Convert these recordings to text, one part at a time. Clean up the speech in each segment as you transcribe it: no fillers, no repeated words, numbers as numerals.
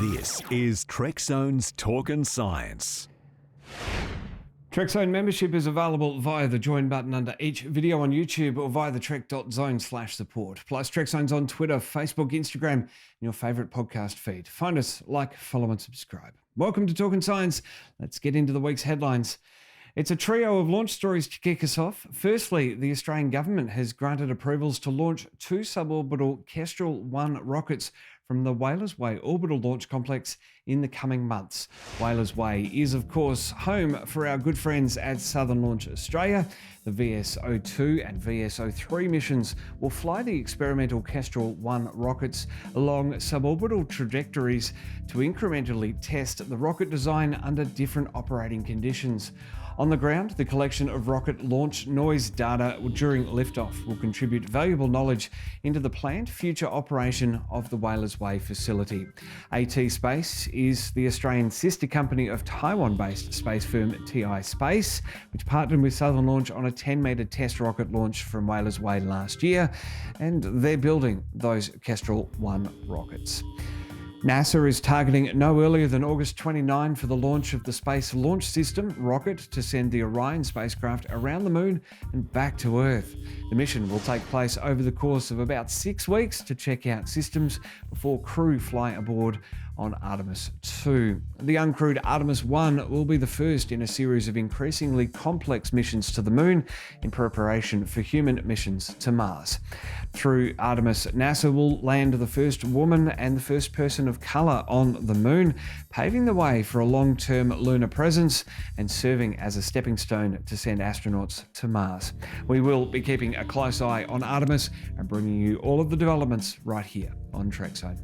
This is Trekzone's Talkin Science. Trekzone membership is available via the join button under each video on YouTube or via the trek.zone/support. Plus Trekzone's on Twitter, Facebook, Instagram, and your favourite podcast feed. Find us, like, follow and subscribe. Welcome to Talkin Science. Let's get into the week's headlines. It's a trio of launch stories to kick us off. Firstly, the Australian government has granted approvals to launch two suborbital Kestrel 1 rockets from the Whalers Way Orbital Launch Complex in the coming months. Whalers Way is, of course, home for our good friends at Southern Launch Australia. The VSO2 and VSO3 missions will fly the experimental Kestrel 1 rockets along suborbital trajectories to incrementally test the rocket design under different operating conditions. On the ground, the collection of rocket launch noise data during liftoff will contribute valuable knowledge into the planned future operation of the Whalers Way facility. AT Space is the Australian sister company of Taiwan-based space firm TI Space, which partnered with Southern Launch on a 10-metre test rocket launch from Whalers Way last year, and they're building those Kestrel 1 rockets. NASA is targeting no earlier than August 29 for the launch of the Space Launch System rocket to send the Orion spacecraft around the moon and back to Earth. The mission will take place over the course of about 6 weeks to check out systems before crew fly aboard on Artemis 2. The uncrewed Artemis 1 will be the first in a series of increasingly complex missions to the moon in preparation for human missions to Mars. Through Artemis, NASA will land the first woman and the first person of colour on the moon, paving the way for a long-term lunar presence and serving as a stepping stone to send astronauts to Mars. We will be keeping a close eye on Artemis and bringing you all of the developments right here on Trekzone.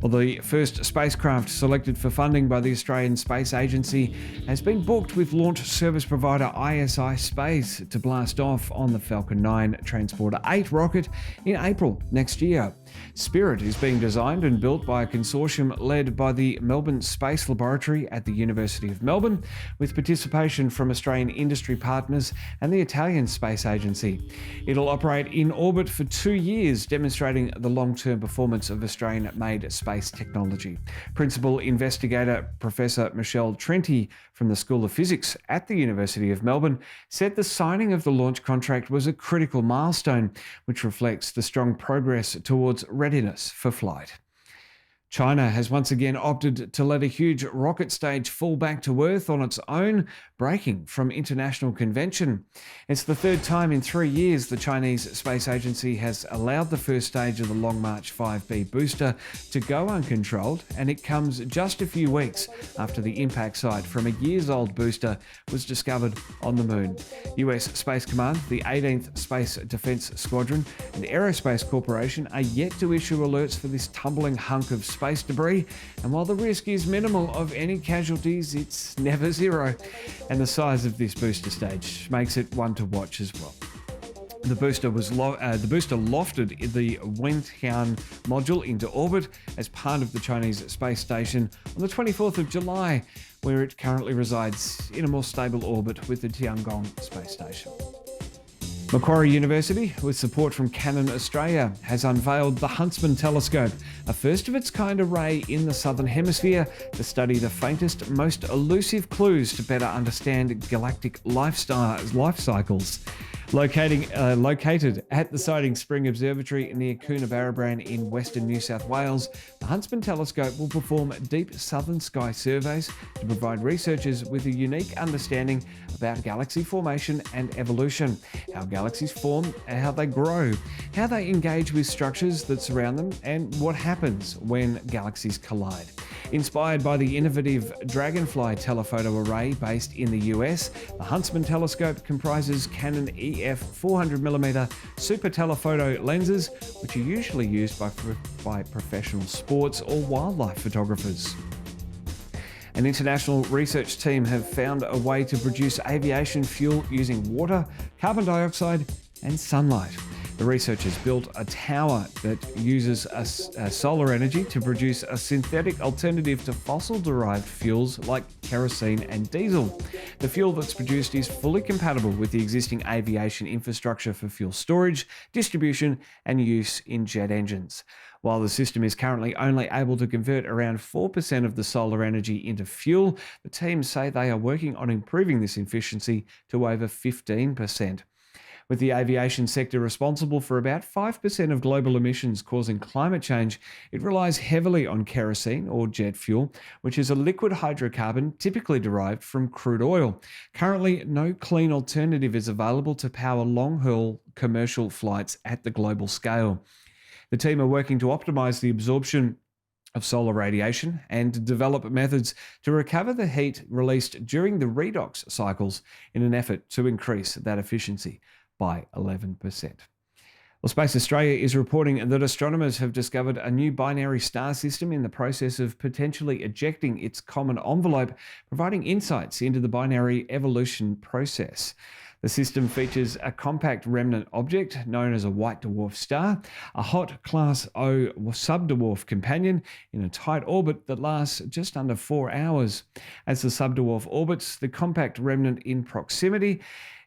Well, the first spacecraft selected for funding by the Australian Space Agency has been booked with launch service provider ISI Space to blast off on the Falcon 9 Transporter 8 rocket in April next year. SpIRIT is being designed and built by a consortium led by the Melbourne Space Laboratory at the University of Melbourne, with participation from Australian industry partners and the Italian Space Agency. It'll operate in orbit for 2 years, demonstrating the long-term performance of Australian-made space technology. Principal investigator Professor Michelle Trenti from the School of Physics at the University of Melbourne said the signing of the launch contract was a critical milestone, which reflects the strong progress towards readiness for flight. China has once again opted to let a huge rocket stage fall back to Earth on its own, breaking from international convention. It's the third time in 3 years the Chinese Space Agency has allowed the first stage of the Long March 5B booster to go uncontrolled, and it comes just a few weeks after the impact site from a years-old booster was discovered on the moon. US Space Command, the 18th Space Defense Squadron, and Aerospace Corporation are yet to issue alerts for this tumbling hunk of space debris, and while the risk is minimal of any casualties, it's never zero. And the size of this booster stage makes it one to watch as well. The booster lofted the Wentian module into orbit as part of the Chinese space station on the 24th of July, where it currently resides in a more stable orbit with the Tiangong space station. Macquarie University, with support from Chinan Australia, has unveiled the Huntsman telescope, a first-of-its-kind array in the Southern Hemisphere to study the faintest, most elusive clues to better understand galactic life cycles. Located at the Siding Spring Observatory near Coonabarabran in western New South Wales, the Huntsman telescope will perform deep southern sky surveys to provide researchers with a unique understanding about galaxy formation and evolution, how galaxies form and how they grow, how they engage with structures that surround them, and what happens when galaxies collide. Inspired by the innovative Dragonfly telephoto array based in the US, the Huntsman telescope comprises Canon EF 400mm super telephoto lenses, which are usually used by professional sports or wildlife photographers. An international research team have found a way to produce aviation fuel using water, carbon dioxide, and sunlight. The researchers built a tower that uses solar energy to produce a synthetic alternative to fossil-derived fuels like kerosene and diesel. The fuel that's produced is fully compatible with the existing aviation infrastructure for fuel storage, distribution, and use in jet engines. While the system is currently only able to convert around 4% of the solar energy into fuel, the team say they are working on improving this efficiency to over 15%. With the aviation sector responsible for about 5% of global emissions causing climate change, it relies heavily on kerosene or jet fuel, which is a liquid hydrocarbon typically derived from crude oil. Currently, no clean alternative is available to power long-haul commercial flights at the global scale. The team are working to optimize the absorption of solar radiation and to develop methods to recover the heat released during the redox cycles in an effort to increase that efficiency by 11%. Well, Space Australia is reporting that astronomers have discovered a new binary star system in the process of potentially ejecting its common envelope, providing insights into the binary evolution process. The system features a compact remnant object known as a white dwarf star, a hot Class O subdwarf companion in a tight orbit that lasts just under 4 hours. As the subdwarf orbits the compact remnant in proximity,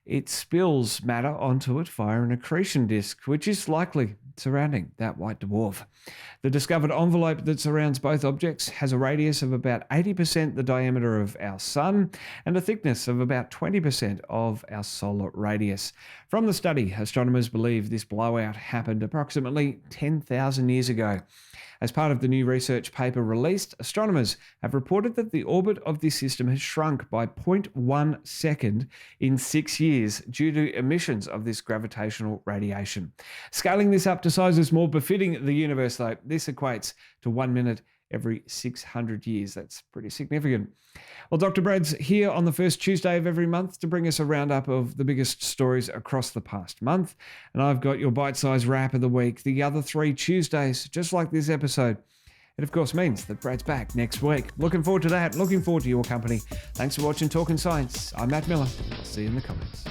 it spills matter onto it via an accretion disk, which is likely surrounding that white dwarf. The discovered envelope that surrounds both objects has a radius of about 80% the diameter of our Sun and a thickness of about 20% of our solar radius. From the study, astronomers believe this blowout happened approximately 10,000 years ago. As part of the new research paper released, astronomers have reported that the orbit of this system has shrunk by 0.1 second in 6 years due to emissions of this gravitational radiation. Scaling this up to sizes more befitting the universe, though, this equates to 1 minute every 600 years. That's pretty significant. Well, Dr. Brad's here on the first Tuesday of every month to bring us a roundup of the biggest stories across the past month. And I've got your bite-sized wrap of the week, the other 3 Tuesdays, just like this episode. It, of course, means that Brad's back next week. Looking forward to that. Looking forward to your company. Thanks for watching Talkin Science. I'm Matt Miller. I'll see you in the comments.